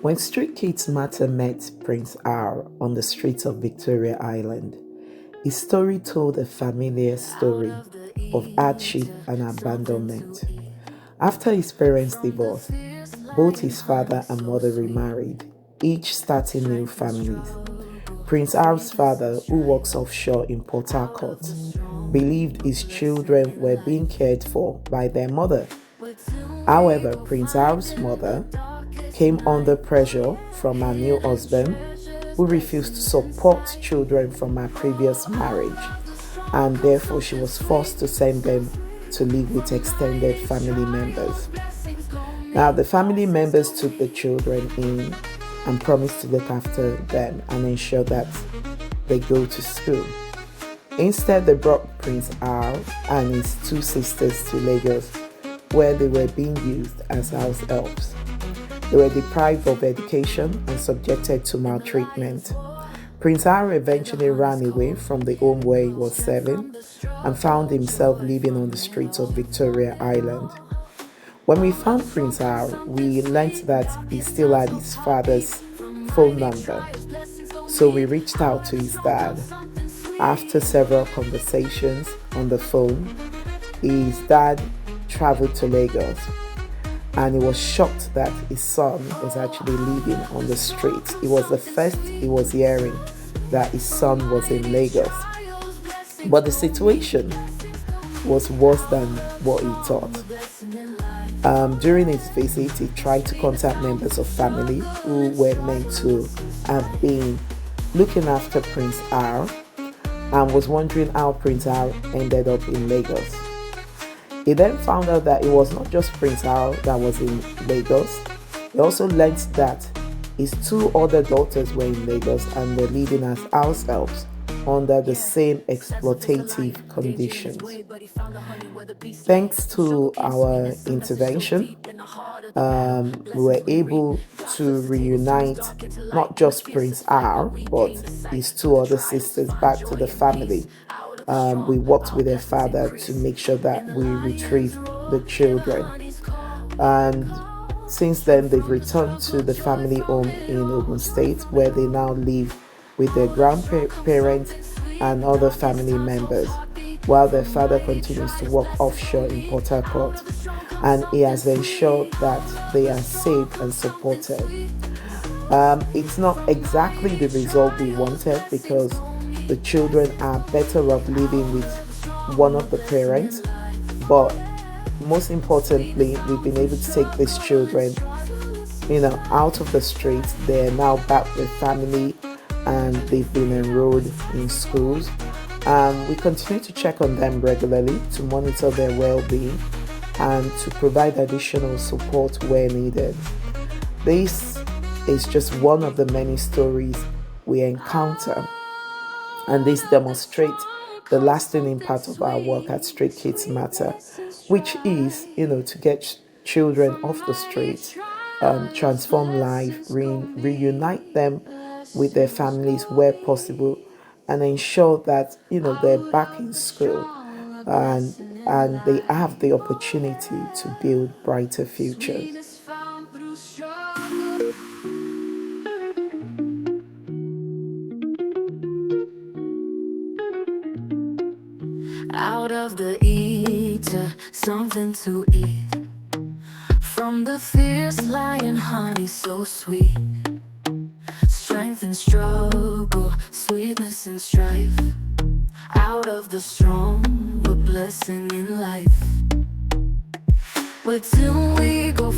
When Street Kids Matter met Prince R on the streets of Victoria Island, his story told a familiar story of hardship and abandonment. After his parents' divorce, both his father and mother remarried, each starting new families. Prince R's father, who works offshore in Port Harcourt, believed his children were being cared for by their mother. However, Prince R's mother came under pressure from her new husband, who refused to support children from her previous marriage, and therefore she was forced to send them to live with extended family members. Now, the family members took the children in and promised to look after them and ensure that they go to school. Instead, they brought Prince R and his two sisters to Lagos, where they were being used as house helps. They were deprived of education and subjected to maltreatment. Prince R eventually ran away from the home where he was serving and found himself living on the streets of Victoria Island. When we found Prince R, we learnt that he still had his father's phone number. So we reached out to his dad. After several conversations on the phone, his dad traveled to Lagos and he was shocked that his son was actually living on the streets. It was the first he was hearing that his son was in Lagos. But the situation was worse than what he thought. During his visit, he tried to contact members of family who were meant to have been looking after Prince R and was wondering how Prince R ended up in Lagos. He then found out that it was not just Prince R that was in Lagos. He also learned that his two other daughters were in Lagos and were living as house helps under the same exploitative conditions. Thanks to our intervention, we were able to reunite not just Prince R, but his two other sisters back to the family. We worked with their father to make sure that we retrieved the children. And since then, they've returned to the family home in Ogun State, where they now live with their grandparents and other family members, while their father continues to work offshore in Port Harcourt. And he has ensured that they are safe and supported. It's not exactly the result we wanted because the children are better off living with one of the parents, but most importantly, we've been able to take these children, out of the streets. They're now back with family and they've been enrolled in schools. We continue to check on them regularly to monitor their well-being and to provide additional support where needed. This is just one of the many stories we encounter, and this demonstrates the lasting impact of our work at Street Kids Matter, which is, to get children off the streets, transform life, reunite them with their families where possible, and ensure that they're back in school and they have the opportunity to build brighter futures. Out of the eater, something to eat. From the fierce lion, honey so sweet. Strength and struggle, sweetness and strife. Out of the storm, a blessing in life. Where till we go